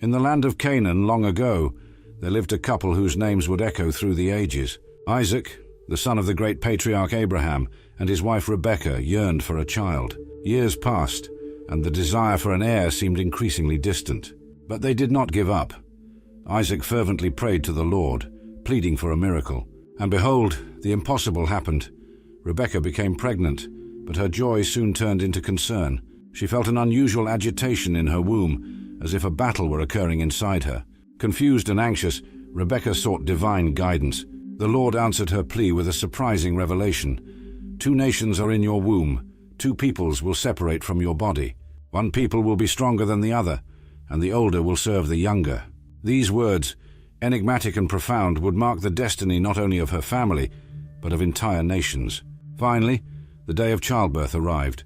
In the land of Canaan long ago, there lived a couple whose names would echo through the ages. Isaac, the son of the great patriarch Abraham, and his wife Rebekah yearned for a child. Years passed, and the desire for an heir seemed increasingly distant. But they did not give up. Isaac fervently prayed to the Lord, pleading for a miracle. And behold, the impossible happened. Rebekah became pregnant, but her joy soon turned into concern. She felt an unusual agitation in her womb, as if a battle were occurring inside her. Confused and anxious, Rebekah sought divine guidance. The Lord answered her plea with a surprising revelation. 2 nations are in your womb. 2 peoples will separate from your body. 1 people will be stronger than the other, and the older will serve the younger. These words, enigmatic and profound, would mark the destiny not only of her family, but of entire nations. Finally, the day of childbirth arrived.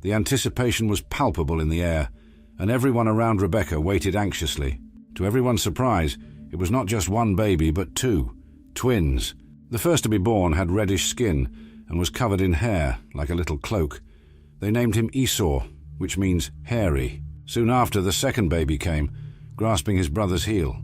The anticipation was palpable in the air, and everyone around Rebekah waited anxiously. To everyone's surprise, it was not just 1 baby, but 2, twins. The first to be born had reddish skin and was covered in hair like a little cloak. They named him Esau, which means hairy. Soon after, the second baby came, grasping his brother's heel.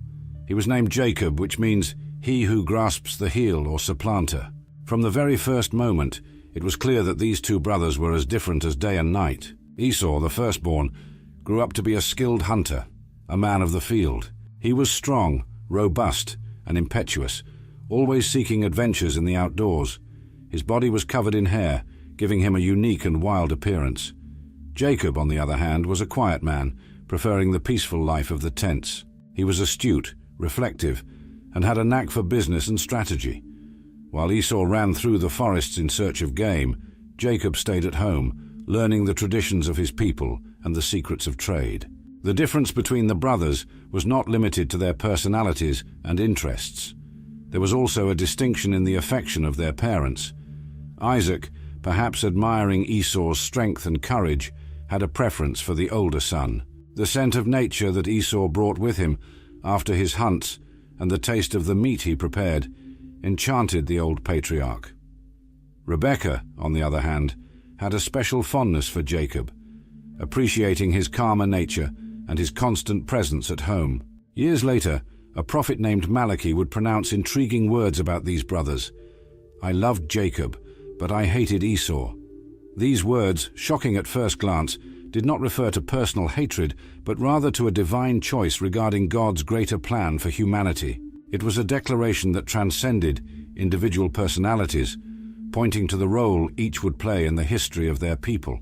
He was named Jacob, which means he who grasps the heel or supplanter. From the very first moment, it was clear that these 2 brothers were as different as day and night. Esau, the firstborn, grew up to be a skilled hunter, a man of the field. He was strong, robust, and impetuous, always seeking adventures in the outdoors. His body was covered in hair, giving him a unique and wild appearance. Jacob, on the other hand, was a quiet man, preferring the peaceful life of the tents. He was astute, reflective, and had a knack for business and strategy. While Esau ran through the forests in search of game, Jacob stayed at home, learning the traditions of his people and the secrets of trade. The difference between the brothers was not limited to their personalities and interests. There was also a distinction in the affection of their parents. Isaac, perhaps admiring Esau's strength and courage, had a preference for the older son. The scent of nature that Esau brought with him after his hunts and the taste of the meat he prepared enchanted the old patriarch. Rebekah, on the other hand, had a special fondness for Jacob, appreciating his calmer nature and his constant presence at home. Years later, a prophet named Malachi would pronounce intriguing words about these brothers. "I loved Jacob, but I hated Esau." These words, shocking at first glance, did not refer to personal hatred, but rather to a divine choice regarding God's greater plan for humanity. It was a declaration that transcended individual personalities, pointing to the role each would play in the history of their people.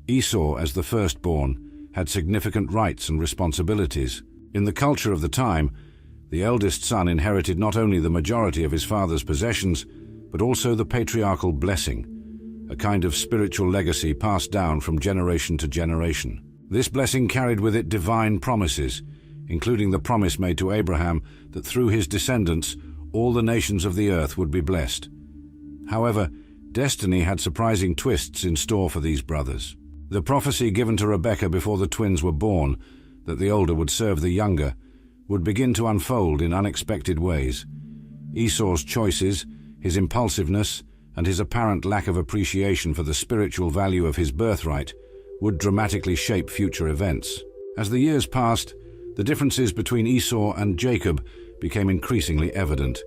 Esau, as the firstborn, had significant rights and responsibilities. In the culture of the time, the eldest son inherited not only the majority of his father's possessions, but also the patriarchal blessing, a kind of spiritual legacy passed down from generation to generation. This blessing carried with it divine promises, including the promise made to Abraham that through his descendants all the nations of the earth would be blessed. However, destiny had surprising twists in store for these brothers. The prophecy given to Rebekah before the twins were born, that the older would serve the younger, would begin to unfold in unexpected ways. Esau's choices, his impulsiveness, and his apparent lack of appreciation for the spiritual value of his birthright would dramatically shape future events. As the years passed, the differences between Esau and Jacob became increasingly evident.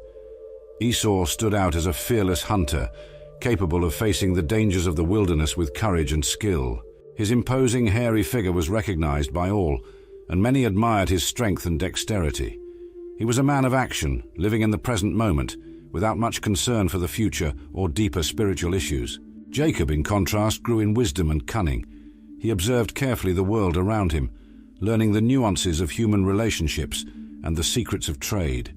Esau stood out as a fearless hunter, capable of facing the dangers of the wilderness with courage and skill. His imposing, hairy figure was recognized by all, and many admired his strength and dexterity. He was a man of action, living in the present moment, without much concern for the future or deeper spiritual issues. Jacob, in contrast, grew in wisdom and cunning. He observed carefully the world around him, learning the nuances of human relationships and the secrets of trade.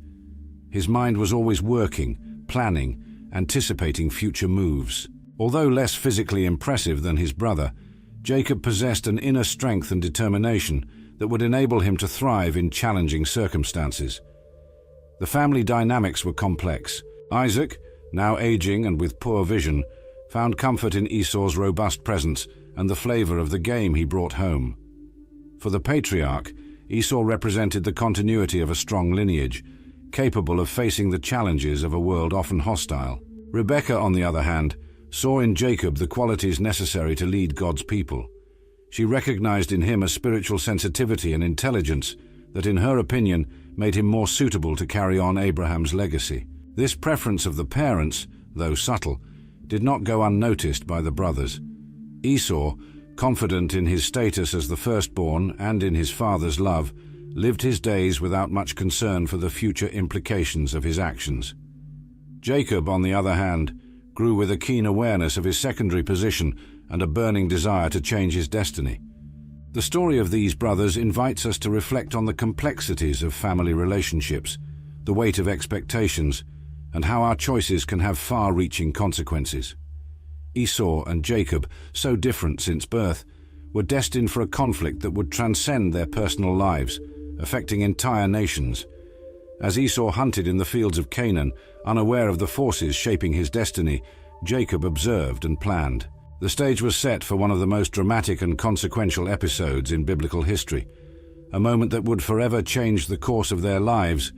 His mind was always working, planning, anticipating future moves. Although less physically impressive than his brother, Jacob possessed an inner strength and determination that would enable him to thrive in challenging circumstances. The family dynamics were complex. Isaac, now aging and with poor vision, found comfort in Esau's robust presence and the flavor of the game he brought home. For the patriarch, Esau represented the continuity of a strong lineage, capable of facing the challenges of a world often hostile. Rebekah, on the other hand, saw in Jacob the qualities necessary to lead God's people. She recognized in him a spiritual sensitivity and intelligence that, in her opinion, made him more suitable to carry on Abraham's legacy. This preference of the parents, though subtle, did not go unnoticed by the brothers. Esau, confident in his status as the firstborn and in his father's love, lived his days without much concern for the future implications of his actions. Jacob, on the other hand, grew with a keen awareness of his secondary position and a burning desire to change his destiny. The story of these brothers invites us to reflect on the complexities of family relationships, the weight of expectations, and how our choices can have far-reaching consequences. Esau and Jacob, so different since birth, were destined for a conflict that would transcend their personal lives, affecting entire nations. As Esau hunted in the fields of Canaan, unaware of the forces shaping his destiny, Jacob observed and planned. The stage was set for one of the most dramatic and consequential episodes in biblical history, a moment that would forever change the course of their lives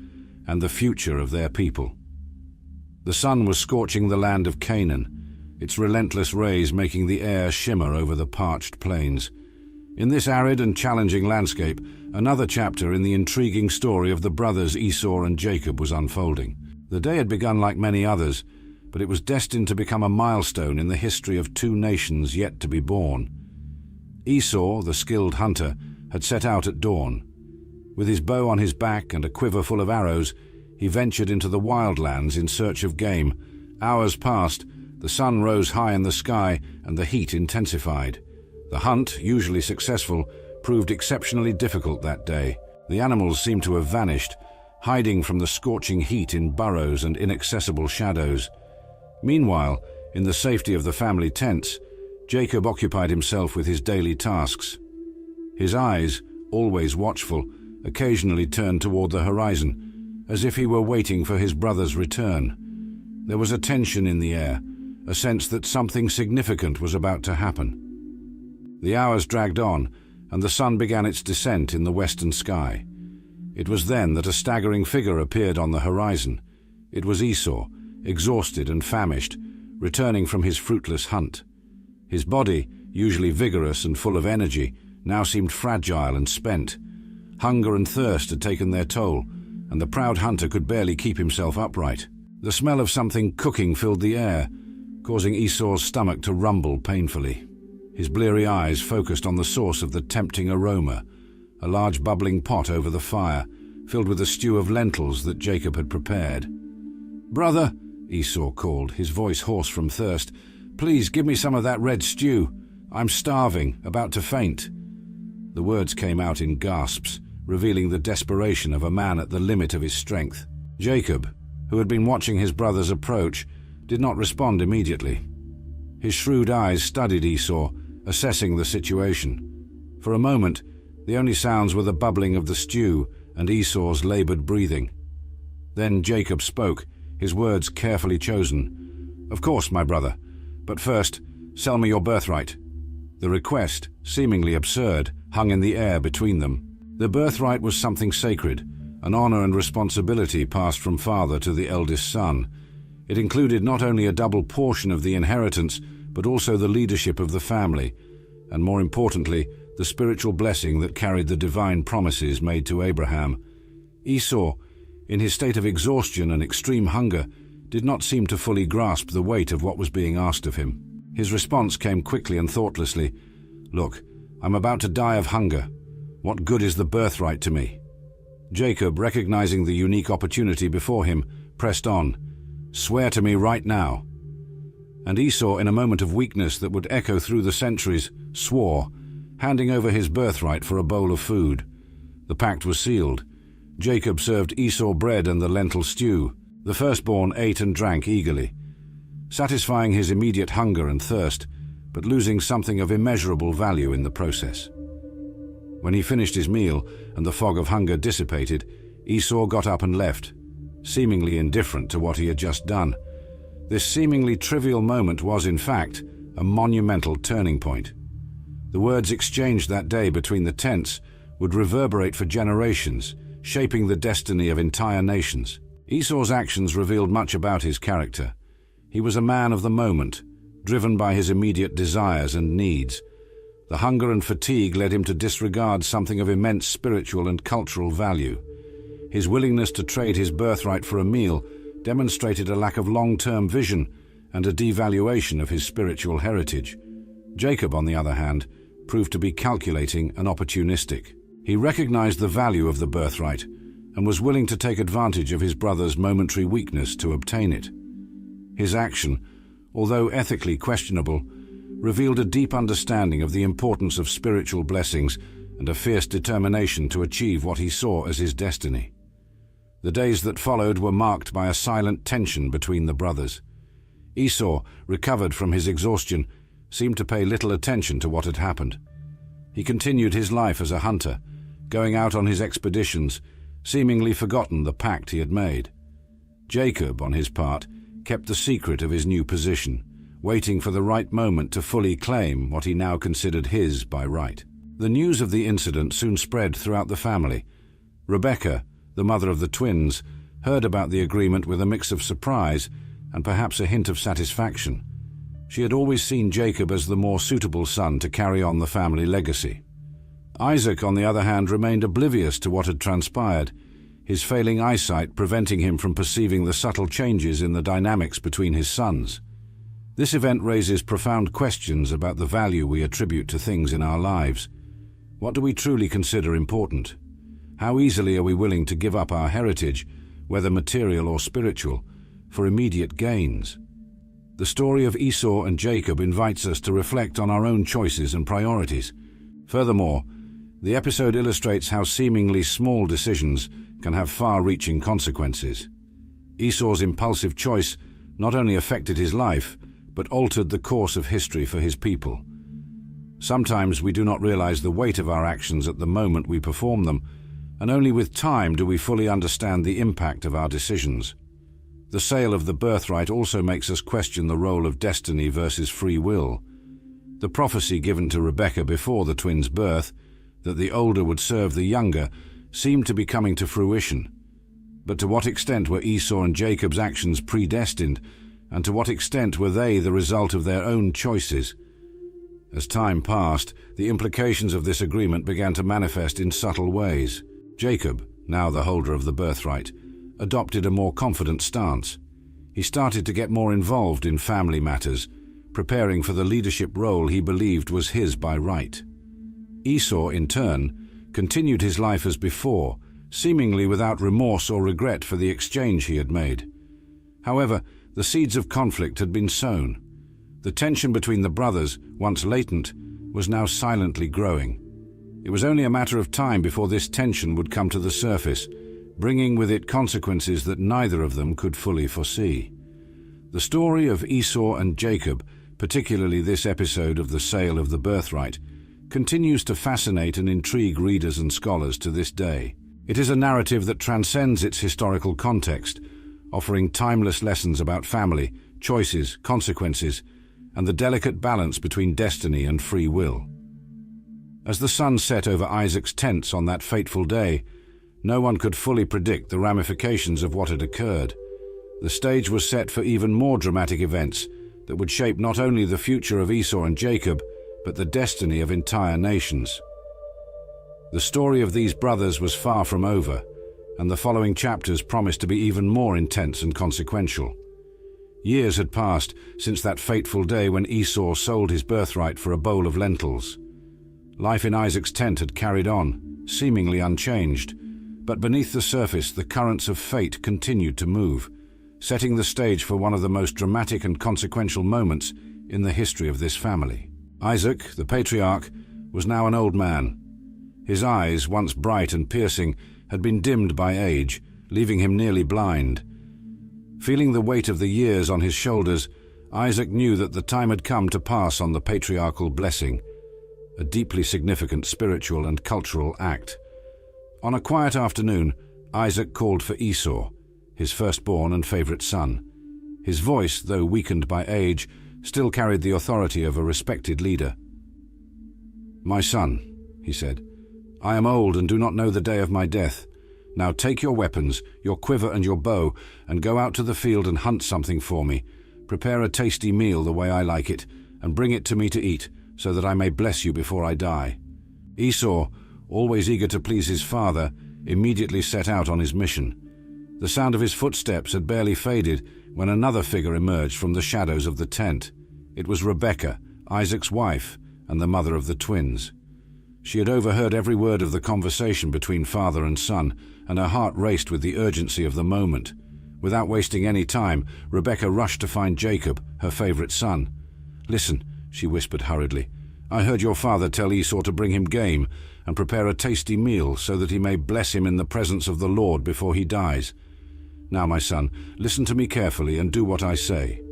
and the future of their people. The sun was scorching the land of Canaan, its relentless rays making the air shimmer over the parched plains. In this arid and challenging landscape, another chapter in the intriguing story of the brothers Esau and Jacob was unfolding. The day had begun like many others, but it was destined to become a milestone in the history of two nations yet to be born. Esau, the skilled hunter, had set out at dawn. With his bow on his back and a quiver full of arrows, he ventured into the wildlands in search of game. Hours passed, the sun rose high in the sky, and the heat intensified. The hunt, usually successful, proved exceptionally difficult that day. The animals seemed to have vanished, hiding from the scorching heat in burrows and inaccessible shadows. Meanwhile, in the safety of the family tents, Jacob occupied himself with his daily tasks. His eyes, always watchful, occasionally turned toward the horizon, as if he were waiting for his brother's return. There was a tension in the air, a sense that something significant was about to happen. The hours dragged on, and the sun began its descent in the western sky. It was then that a staggering figure appeared on the horizon. It was Esau, exhausted and famished, returning from his fruitless hunt. His body, usually vigorous and full of energy, now seemed fragile and spent. Hunger and thirst had taken their toll, and the proud hunter could barely keep himself upright. The smell of something cooking filled the air, causing Esau's stomach to rumble painfully. His bleary eyes focused on the source of the tempting aroma, a large bubbling pot over the fire, filled with a stew of lentils that Jacob had prepared. "Brother," Esau called, his voice hoarse from thirst, "please give me some of that red stew. I'm starving, about to faint." The words came out in gasps, revealing the desperation of a man at the limit of his strength. Jacob, who had been watching his brother's approach, did not respond immediately. His shrewd eyes studied Esau, assessing the situation. For a moment, the only sounds were the bubbling of the stew and Esau's labored breathing. Then Jacob spoke, his words carefully chosen. "Of course, my brother, but first, sell me your birthright." The request, seemingly absurd, hung in the air between them. The birthright was something sacred, an honor and responsibility passed from father to the eldest son. It included not only a double portion of the inheritance, but also the leadership of the family, and more importantly, the spiritual blessing that carried the divine promises made to Abraham. Esau, in his state of exhaustion and extreme hunger, did not seem to fully grasp the weight of what was being asked of him. His response came quickly and thoughtlessly. "Look, I'm about to die of hunger. What good is the birthright to me?" Jacob, recognizing the unique opportunity before him, pressed on. "Swear to me right now." And Esau, in a moment of weakness that would echo through the centuries, swore, handing over his birthright for a bowl of food. The pact was sealed. Jacob served Esau bread and the lentil stew. The firstborn ate and drank eagerly, satisfying his immediate hunger and thirst, but losing something of immeasurable value in the process. When he finished his meal and the fog of hunger dissipated, Esau got up and left, seemingly indifferent to what he had just done. This seemingly trivial moment was, in fact, a monumental turning point. The words exchanged that day between the tents would reverberate for generations, shaping the destiny of entire nations. Esau's actions revealed much about his character. He was a man of the moment, driven by his immediate desires and needs. The hunger and fatigue led him to disregard something of immense spiritual and cultural value. His willingness to trade his birthright for a meal demonstrated a lack of long-term vision and a devaluation of his spiritual heritage. Jacob, on the other hand, proved to be calculating and opportunistic. He recognized the value of the birthright and was willing to take advantage of his brother's momentary weakness to obtain it. His action, although ethically questionable, revealed a deep understanding of the importance of spiritual blessings and a fierce determination to achieve what he saw as his destiny. The days that followed were marked by a silent tension between the brothers. Esau, recovered from his exhaustion, seemed to pay little attention to what had happened. He continued his life as a hunter, going out on his expeditions, seemingly forgotten the pact he had made. Jacob, on his part, kept the secret of his new position, waiting for the right moment to fully claim what he now considered his by right. The news of the incident soon spread throughout the family. Rebekah, the mother of the twins, heard about the agreement with a mix of surprise and perhaps a hint of satisfaction. She had always seen Jacob as the more suitable son to carry on the family legacy. Isaac, on the other hand, remained oblivious to what had transpired, his failing eyesight preventing him from perceiving the subtle changes in the dynamics between his sons. This event raises profound questions about the value we attribute to things in our lives. What do we truly consider important? How easily are we willing to give up our heritage, whether material or spiritual, for immediate gains? The story of Esau and Jacob invites us to reflect on our own choices and priorities. Furthermore, the episode illustrates how seemingly small decisions can have far-reaching consequences. Esau's impulsive choice not only affected his life, but altered the course of history for his people. Sometimes we do not realize the weight of our actions at the moment we perform them, and only with time do we fully understand the impact of our decisions. The sale of the birthright also makes us question the role of destiny versus free will. The prophecy given to Rebekah before the twins' birth, that the older would serve the younger, seemed to be coming to fruition. But to what extent were Esau and Jacob's actions predestined, and to what extent were they the result of their own choices? As time passed, the implications of this agreement began to manifest in subtle ways. Jacob, now the holder of the birthright, adopted a more confident stance. He started to get more involved in family matters, preparing for the leadership role he believed was his by right. Esau, in turn, continued his life as before, seemingly without remorse or regret for the exchange he had made. However, the seeds of conflict had been sown. The tension between the brothers, once latent, was now silently growing. It was only a matter of time before this tension would come to the surface, bringing with it consequences that neither of them could fully foresee. The story of Esau and Jacob, particularly this episode of the sale of the birthright, continues to fascinate and intrigue readers and scholars to this day. It is a narrative that transcends its historical context, offering timeless lessons about family, choices, consequences, and the delicate balance between destiny and free will. As the sun set over Isaac's tents on that fateful day, no one could fully predict the ramifications of what had occurred. The stage was set for even more dramatic events that would shape not only the future of Esau and Jacob, but the destiny of entire nations. The story of these brothers was far from over, and the following chapters promised to be even more intense and consequential. Years had passed since that fateful day when Esau sold his birthright for a bowl of lentils. Life in Isaac's tent had carried on, seemingly unchanged, but beneath the surface the currents of fate continued to move, setting the stage for one of the most dramatic and consequential moments in the history of this family. Isaac, the patriarch, was now an old man. His eyes, once bright and piercing, had been dimmed by age, leaving him nearly blind. Feeling the weight of the years on his shoulders, Isaac knew that the time had come to pass on the patriarchal blessing, a deeply significant spiritual and cultural act. On a quiet afternoon, Isaac called for Esau, his firstborn and favorite son. His voice, though weakened by age, still carried the authority of a respected leader. "My son," he said, "I am old and do not know the day of my death. Now take your weapons, your quiver and your bow, and go out to the field and hunt something for me. Prepare a tasty meal the way I like it, and bring it to me to eat, so that I may bless you before I die." Esau, always eager to please his father, immediately set out on his mission. The sound of his footsteps had barely faded when another figure emerged from the shadows of the tent. It was Rebekah, Isaac's wife, and the mother of the twins. She had overheard every word of the conversation between father and son, and her heart raced with the urgency of the moment. Without wasting any time, Rebekah rushed to find Jacob, her favorite son. "Listen," she whispered hurriedly. "I heard your father tell Esau to bring him game and prepare a tasty meal so that he may bless him in the presence of the Lord before he dies. Now, my son, listen to me carefully and do what I say.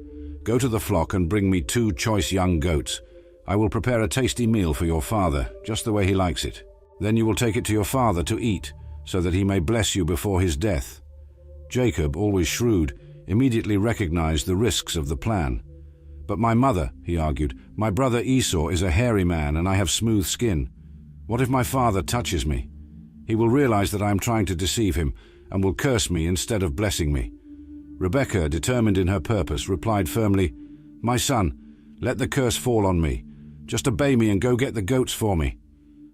Go to the flock and bring me 2 choice young goats. I will prepare a tasty meal for your father, just the way he likes it. Then you will take it to your father to eat, so that he may bless you before his death." Jacob, always shrewd, immediately recognized the risks of the plan. "But my mother," he argued, "my brother Esau is a hairy man and I have smooth skin. What if my father touches me? He will realize that I am trying to deceive him and will curse me instead of blessing me." Rebekah, determined in her purpose, replied firmly, "My son, let the curse fall on me. Just obey me and go get the goats for me."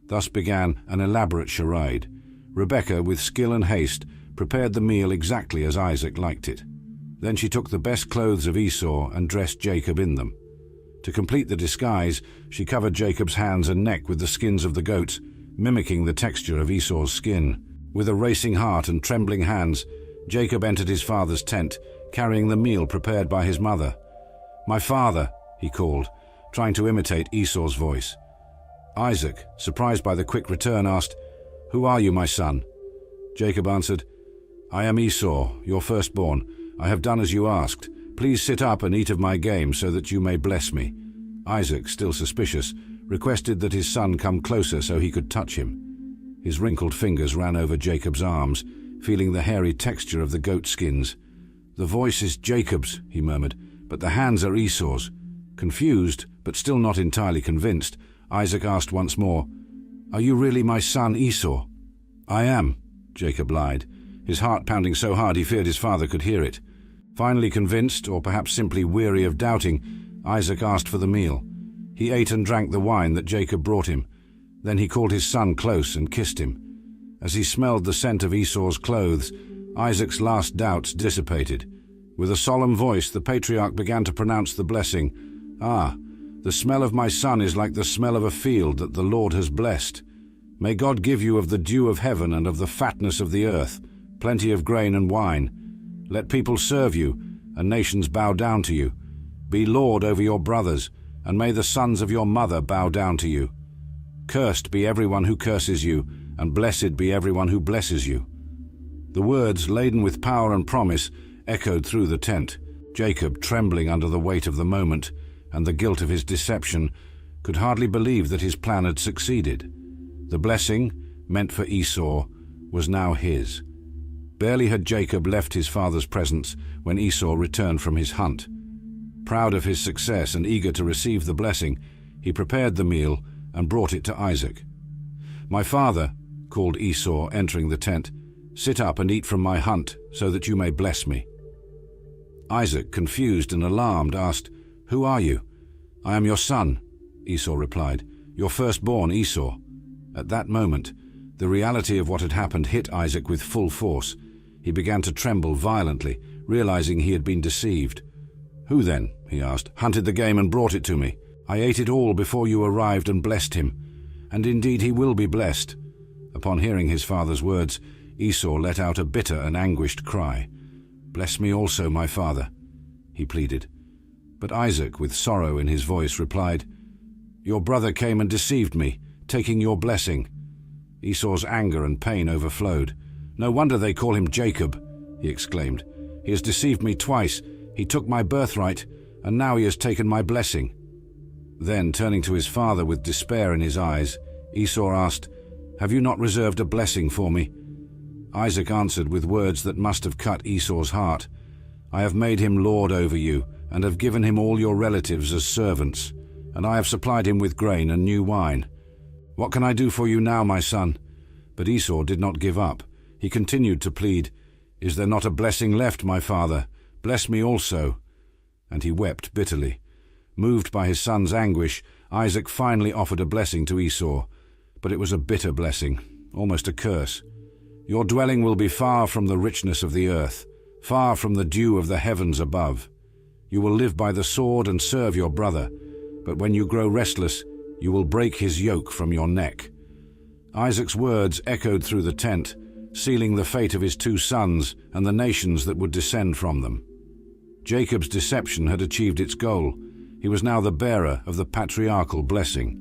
Thus began an elaborate charade. Rebekah, with skill and haste, prepared the meal exactly as Isaac liked it. Then she took the best clothes of Esau and dressed Jacob in them. To complete the disguise, she covered Jacob's hands and neck with the skins of the goats, mimicking the texture of Esau's skin. With a racing heart and trembling hands, Jacob entered his father's tent, carrying the meal prepared by his mother. "My father," he called, trying to imitate Esau's voice. Isaac, surprised by the quick return, asked, "Who are you, my son?" Jacob answered, "I am Esau, your firstborn. I have done as you asked. Please sit up and eat of my game so that you may bless me." Isaac, still suspicious, requested that his son come closer so he could touch him. His wrinkled fingers ran over Jacob's arms, feeling the hairy texture of the goat skins. "The voice is Jacob's," he murmured, "but the hands are Esau's." Confused, but still not entirely convinced, Isaac asked once more, "Are you really my son Esau?" "I am," Jacob lied, his heart pounding so hard he feared his father could hear it. Finally convinced, or perhaps simply weary of doubting, Isaac asked for the meal. He ate and drank the wine that Jacob brought him. Then he called his son close and kissed him. As he smelled the scent of Esau's clothes, Isaac's last doubts dissipated. With a solemn voice, the patriarch began to pronounce the blessing. "Ah, the smell of my son is like the smell of a field that the Lord has blessed. May God give you of the dew of heaven and of the fatness of the earth, plenty of grain and wine. Let people serve you, and nations bow down to you. Be lord over your brothers, and may the sons of your mother bow down to you. Cursed be everyone who curses you, and blessed be everyone who blesses you." The words, laden with power and promise, echoed through the tent. Jacob, trembling under the weight of the moment and the guilt of his deception, could hardly believe that his plan had succeeded. The blessing, meant for Esau, was now his. Barely had Jacob left his father's presence when Esau returned from his hunt. Proud of his success and eager to receive the blessing, he prepared the meal and brought it to Isaac. "My father," called Esau, entering the tent, "sit up and eat from my hunt so that you may bless me." Isaac, confused and alarmed, asked, "Who are you?" "I am your son," Esau replied, "your firstborn Esau." At that moment, the reality of what had happened hit Isaac with full force. He began to tremble violently, realizing he had been deceived. "Who then," he asked, "hunted the game and brought it to me? I ate it all before you arrived and blessed him. And indeed he will be blessed." Upon hearing his father's words, Esau let out a bitter and anguished cry. "Bless me also, my father," he pleaded. But Isaac, with sorrow in his voice, replied, "Your brother came and deceived me, taking your blessing." Esau's anger and pain overflowed. "No wonder they call him Jacob," he exclaimed. "He has deceived me twice. He took my birthright, and now he has taken my blessing." Then, turning to his father with despair in his eyes, Esau asked, "Have you not reserved a blessing for me?" Isaac answered with words that must have cut Esau's heart, "I have made him lord over you, and have given him all your relatives as servants, and I have supplied him with grain and new wine. What can I do for you now, my son?" But Esau did not give up. He continued to plead, "Is there not a blessing left, my father? Bless me also." And he wept bitterly. Moved by his son's anguish, Isaac finally offered a blessing to Esau, but it was a bitter blessing, almost a curse. "Your dwelling will be far from the richness of the earth, far from the dew of the heavens above. You will live by the sword and serve your brother, but when you grow restless, you will break his yoke from your neck." Isaac's words echoed through the tent, sealing the fate of his 2 sons and the nations that would descend from them. Jacob's deception had achieved its goal. He was now the bearer of the patriarchal blessing.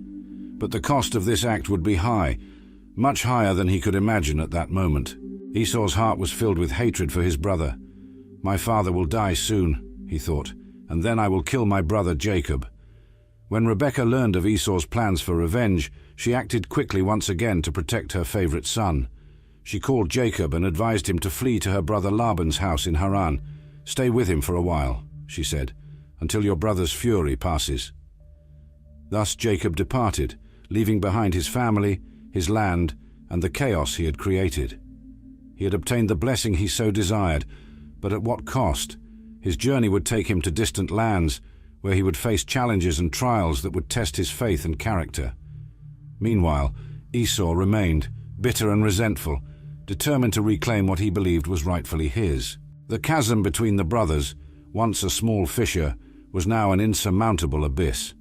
But the cost of this act would be high, much higher than he could imagine at that moment. Esau's heart was filled with hatred for his brother. "My father will die soon," he thought, "and then I will kill my brother Jacob." When Rebekah learned of Esau's plans for revenge, she acted quickly once again to protect her favorite son. She called Jacob and advised him to flee to her brother Laban's house in Haran. "Stay with him for a while," she said, "until your brother's fury passes." Thus Jacob departed, leaving behind his family, his land, and the chaos he had created. He had obtained the blessing he so desired, but at what cost? His journey would take him to distant lands, where he would face challenges and trials that would test his faith and character. Meanwhile, Esau remained, bitter and resentful, determined to reclaim what he believed was rightfully his. The chasm between the brothers, once a small fissure, was now an insurmountable abyss.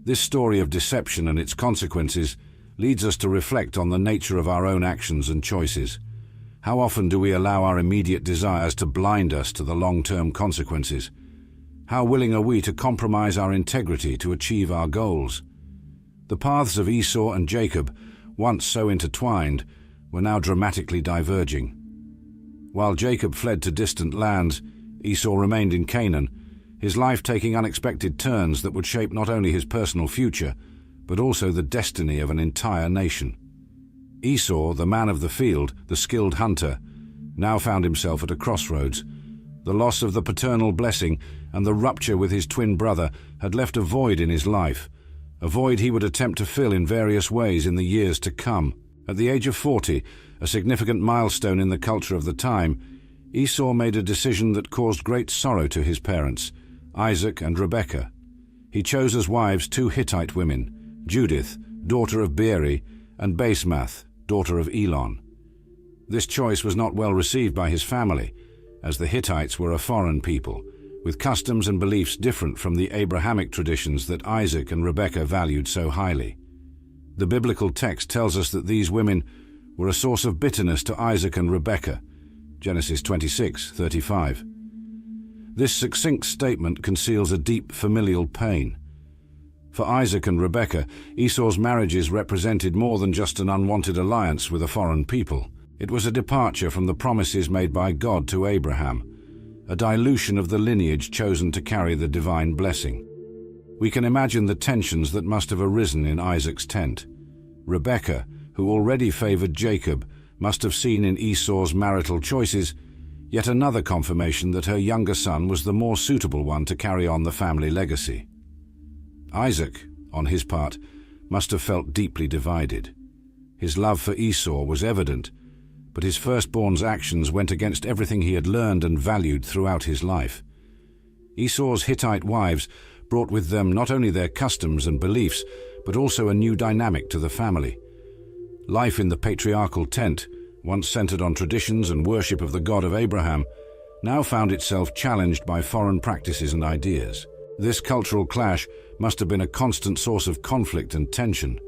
This story of deception and its consequences leads us to reflect on the nature of our own actions and choices. How often do we allow our immediate desires to blind us to the long-term consequences? How willing are we to compromise our integrity to achieve our goals? The paths of Esau and Jacob, once so intertwined, were now dramatically diverging. While Jacob fled to distant lands, Esau remained in Canaan, his life taking unexpected turns that would shape not only his personal future, but also the destiny of an entire nation. Esau, the man of the field, the skilled hunter, now found himself at a crossroads. The loss of the paternal blessing and the rupture with his twin brother had left a void in his life, a void he would attempt to fill in various ways in the years to come. At the age of 40, a significant milestone in the culture of the time, Esau made a decision that caused great sorrow to his parents, Isaac and Rebekah. He chose as wives 2 Hittite women, Judith, daughter of Beeri, and Basemath, daughter of Elon. This choice was not well received by his family, as the Hittites were a foreign people, with customs and beliefs different from the Abrahamic traditions that Isaac and Rebekah valued so highly. The biblical text tells us that these women were a source of bitterness to Isaac and Rebekah, Genesis 26:35. This succinct statement conceals a deep familial pain. For Isaac and Rebekah, Esau's marriages represented more than just an unwanted alliance with a foreign people. It was a departure from the promises made by God to Abraham, a dilution of the lineage chosen to carry the divine blessing. We can imagine the tensions that must have arisen in Isaac's tent. Rebekah, who already favored Jacob, must have seen in Esau's marital choices yet another confirmation that her younger son was the more suitable one to carry on the family legacy. Isaac, on his part, must have felt deeply divided. His love for Esau was evident, but his firstborn's actions went against everything he had learned and valued throughout his life. Esau's Hittite wives brought with them not only their customs and beliefs, but also a new dynamic to the family. Life in the patriarchal tent, once centered on traditions and worship of the God of Abraham, now found itself challenged by foreign practices and ideas. This cultural clash must have been a constant source of conflict and tension.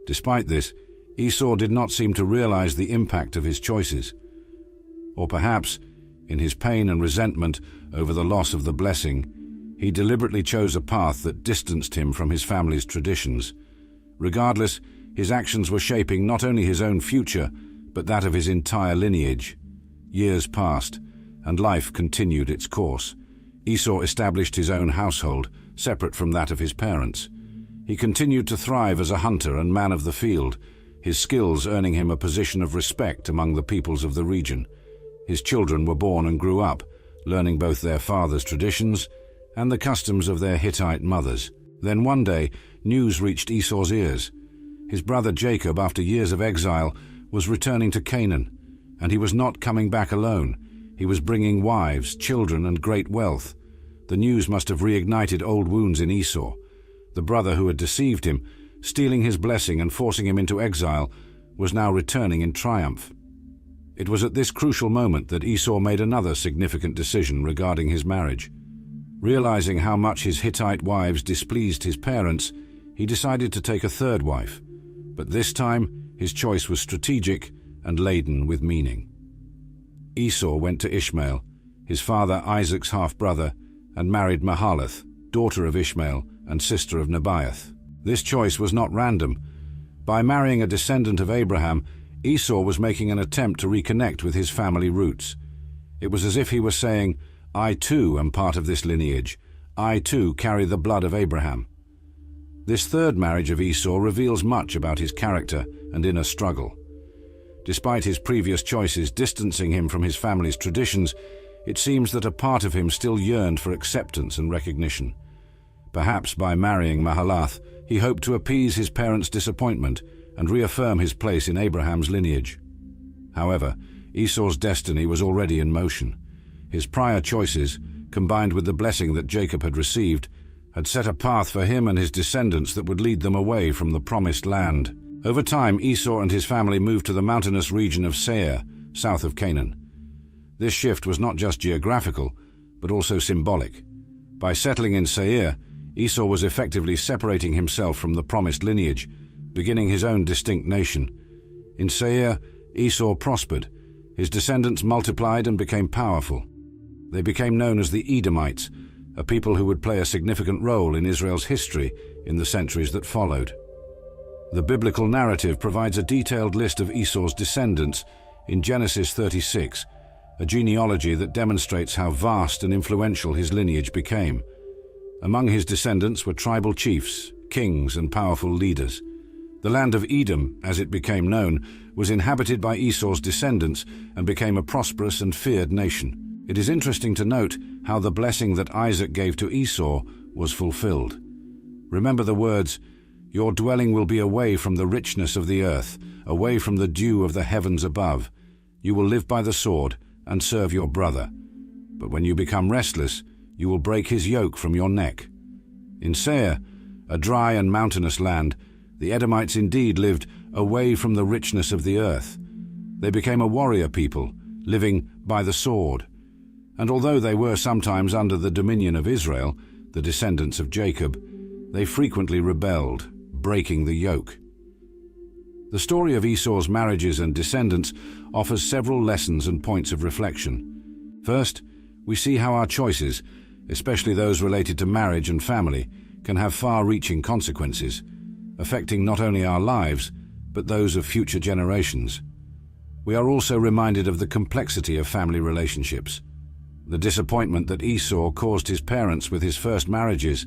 Despite this, Esau did not seem to realize the impact of his choices. Or perhaps, in his pain and resentment over the loss of the blessing, he deliberately chose a path that distanced him from his family's traditions. Regardless, his actions were shaping not only his own future, but that of his entire lineage. Years passed, and life continued its course. Esau established his own household, separate from that of his parents. He continued to thrive as a hunter and man of the field, his skills earning him a position of respect among the peoples of the region. His children were born and grew up, learning both their father's traditions and the customs of their Hittite mothers. Then one day, news reached Esau's ears. His brother Jacob, after years of exile, was returning to Canaan, and he was not coming back alone. He was bringing wives, children, and great wealth. The news must have reignited old wounds in Esau. The brother who had deceived him, stealing his blessing and forcing him into exile, was now returning in triumph. It was at this crucial moment that Esau made another significant decision regarding his marriage. Realizing how much his Hittite wives displeased his parents, he decided to take a third wife, but this time his choice was strategic and laden with meaning. Esau went to Ishmael, his father Isaac's half-brother, and married Mahalath, daughter of Ishmael and sister of Nebaioth. This choice was not random. By marrying a descendant of Abraham, Esau was making an attempt to reconnect with his family roots. It was as if he was saying, "I too am part of this lineage. I too carry the blood of Abraham." This third marriage of Esau reveals much about his character and inner struggle. Despite his previous choices distancing him from his family's traditions, it seems that a part of him still yearned for acceptance and recognition. Perhaps by marrying Mahalath, he hoped to appease his parents' disappointment and reaffirm his place in Abraham's lineage. However, Esau's destiny was already in motion. His prior choices, combined with the blessing that Jacob had received, had set a path for him and his descendants that would lead them away from the promised land. Over time, Esau and his family moved to the mountainous region of Seir, south of Canaan. This shift was not just geographical, but also symbolic. By settling in Seir, Esau was effectively separating himself from the promised lineage, beginning his own distinct nation. In Seir, Esau prospered. His descendants multiplied and became powerful. They became known as the Edomites, a people who would play a significant role in Israel's history in the centuries that followed. The biblical narrative provides a detailed list of Esau's descendants in Genesis 36, a genealogy that demonstrates how vast and influential his lineage became. Among his descendants were tribal chiefs, kings, and powerful leaders. The land of Edom, as it became known, was inhabited by Esau's descendants and became a prosperous and feared nation. It is interesting to note how the blessing that Isaac gave to Esau was fulfilled. Remember the words, "Your dwelling will be away from the richness of the earth, away from the dew of the heavens above. You will live by the sword and serve your brother. But when you become restless, you will break his yoke from your neck." In Seir, a dry and mountainous land, the Edomites indeed lived away from the richness of the earth. They became a warrior people, living by the sword. And although they were sometimes under the dominion of Israel, the descendants of Jacob, they frequently rebelled, breaking the yoke. The story of Esau's marriages and descendants offers several lessons and points of reflection. First, we see how our choices, especially those related to marriage and family, can have far-reaching consequences, affecting not only our lives, but those of future generations. We are also reminded of the complexity of family relationships. The disappointment that Esau caused his parents with his first marriages,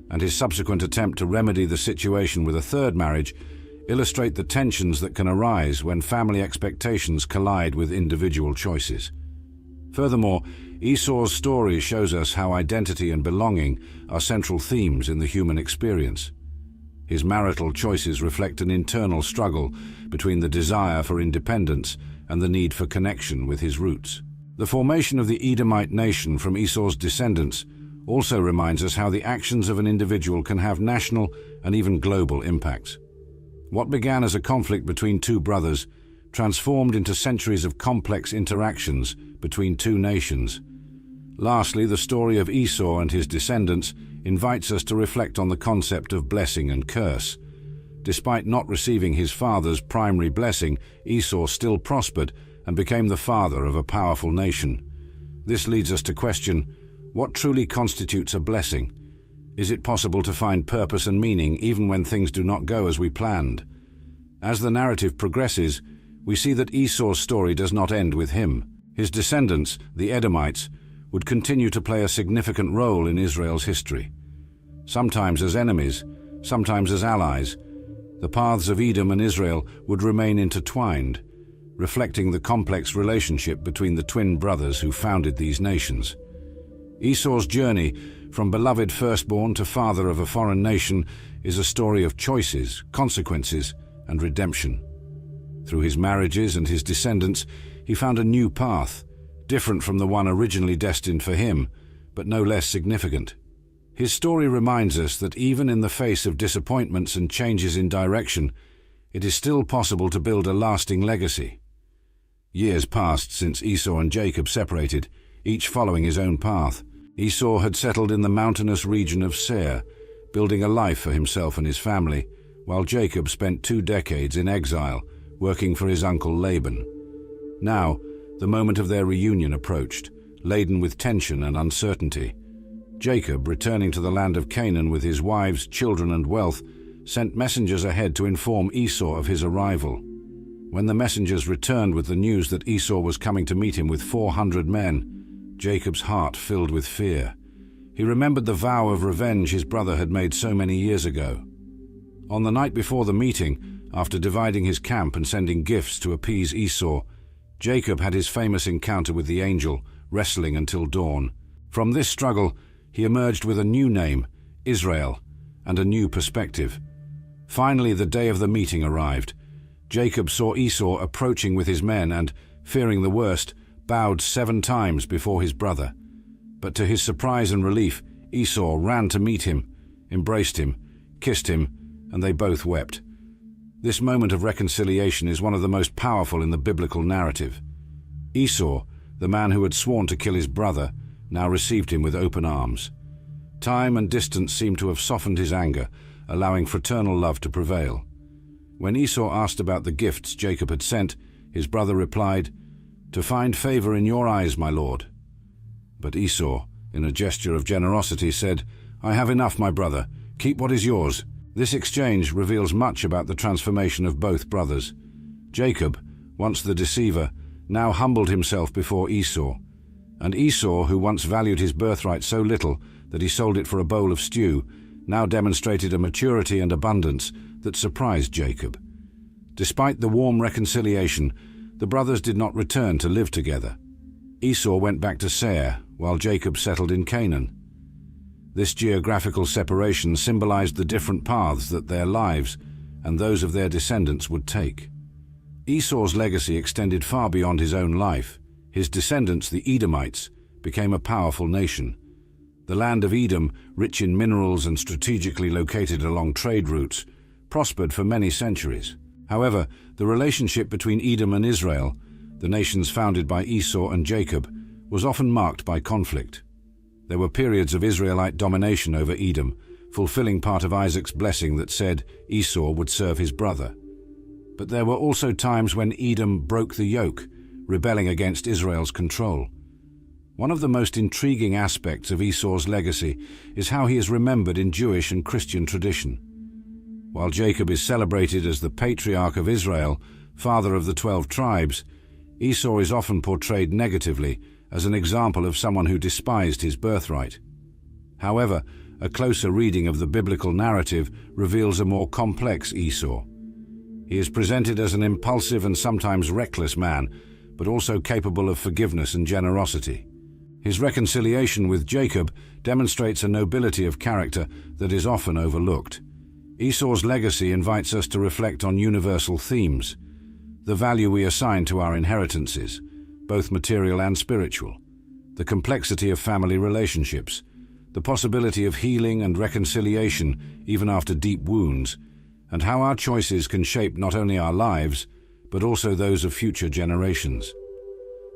and his subsequent attempt to remedy the situation with a third marriage, illustrate the tensions that can arise when family expectations collide with individual choices. Furthermore, Esau's story shows us how identity and belonging are central themes in the human experience. His marital choices reflect an internal struggle between the desire for independence and the need for connection with his roots. The formation of the Edomite nation from Esau's descendants also reminds us how the actions of an individual can have national and even global impacts. What began as a conflict between two brothers transformed into centuries of complex interactions between two nations. Lastly, the story of Esau and his descendants invites us to reflect on the concept of blessing and curse. Despite not receiving his father's primary blessing, Esau still prospered and became the father of a powerful nation. This leads us to question, what truly constitutes a blessing? Is it possible to find purpose and meaning even when things do not go as we planned? As the narrative progresses, we see that Esau's story does not end with him. His descendants, the Edomites, would continue to play a significant role in Israel's history. Sometimes as enemies, sometimes as allies, the paths of Edom and Israel would remain intertwined, reflecting the complex relationship between the twin brothers who founded these nations. Esau's journey from beloved firstborn to father of a foreign nation is a story of choices, consequences, and redemption. Through his marriages and his descendants, he found a new path, different from the one originally destined for him, but no less significant. His story reminds us that even in the face of disappointments and changes in direction, it is still possible to build a lasting legacy. Years passed since Esau and Jacob separated, each following his own path. Esau had settled in the mountainous region of Seir, building a life for himself and his family, while Jacob spent 2 decades in exile, working for his uncle Laban. Now, the moment of their reunion approached, laden with tension and uncertainty. Jacob, returning to the land of Canaan with his wives, children, and wealth, sent messengers ahead to inform Esau of his arrival. When the messengers returned with the news that Esau was coming to meet him with 400 men, Jacob's heart filled with fear. He remembered the vow of revenge his brother had made so many years ago. On the night before the meeting, after dividing his camp and sending gifts to appease Esau, Jacob had his famous encounter with the angel, wrestling until dawn. From this struggle, he emerged with a new name, Israel, and a new perspective. Finally, the day of the meeting arrived. Jacob saw Esau approaching with his men and, fearing the worst, bowed 7 times before his brother. But to his surprise and relief, Esau ran to meet him, embraced him, kissed him, and they both wept. This moment of reconciliation is one of the most powerful in the biblical narrative. Esau, the man who had sworn to kill his brother, now received him with open arms. Time and distance seemed to have softened his anger, allowing fraternal love to prevail. When Esau asked about the gifts Jacob had sent, his brother replied, "To find favor in your eyes, my lord." But Esau, in a gesture of generosity, said, "I have enough, my brother. Keep what is yours." This exchange reveals much about the transformation of both brothers. Jacob, once the deceiver, now humbled himself before Esau. And Esau, who once valued his birthright so little that he sold it for a bowl of stew, now demonstrated a maturity and abundance that surprised Jacob. Despite the warm reconciliation, the brothers did not return to live together. Esau went back to Seir, while Jacob settled in Canaan. This geographical separation symbolized the different paths that their lives and those of their descendants would take. Esau's legacy extended far beyond his own life. His descendants, the Edomites, became a powerful nation. The land of Edom, rich in minerals and strategically located along trade routes, prospered for many centuries. However, the relationship between Edom and Israel, the nations founded by Esau and Jacob, was often marked by conflict. There were periods of Israelite domination over Edom, fulfilling part of Isaac's blessing that said Esau would serve his brother. But there were also times when Edom broke the yoke, rebelling against Israel's control. One of the most intriguing aspects of Esau's legacy is how he is remembered in Jewish and Christian tradition. While Jacob is celebrated as the patriarch of Israel, father of the 12 tribes, Esau is often portrayed negatively as an example of someone who despised his birthright. However, a closer reading of the biblical narrative reveals a more complex Esau. He is presented as an impulsive and sometimes reckless man, but also capable of forgiveness and generosity. His reconciliation with Jacob demonstrates a nobility of character that is often overlooked. Esau's legacy invites us to reflect on universal themes: the value we assign to our inheritances, both material and spiritual, the complexity of family relationships, the possibility of healing and reconciliation even after deep wounds, and how our choices can shape not only our lives, but also those of future generations.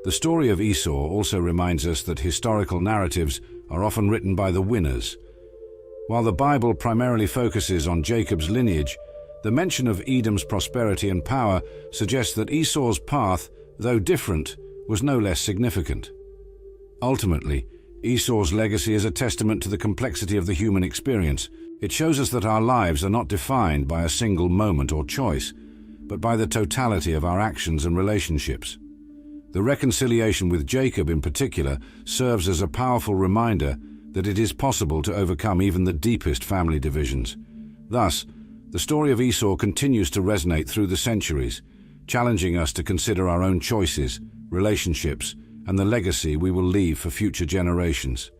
The story of Esau also reminds us that historical narratives are often written by the winners. While the Bible primarily focuses on Jacob's lineage, the mention of Edom's prosperity and power suggests that Esau's path, though different, was no less significant. Ultimately, Esau's legacy is a testament to the complexity of the human experience. It shows us that our lives are not defined by a single moment or choice, but by the totality of our actions and relationships. The reconciliation with Jacob in particular serves as a powerful reminder that it is possible to overcome even the deepest family divisions. Thus, the story of Esau continues to resonate through the centuries, challenging us to consider our own choices, relationships, and the legacy we will leave for future generations.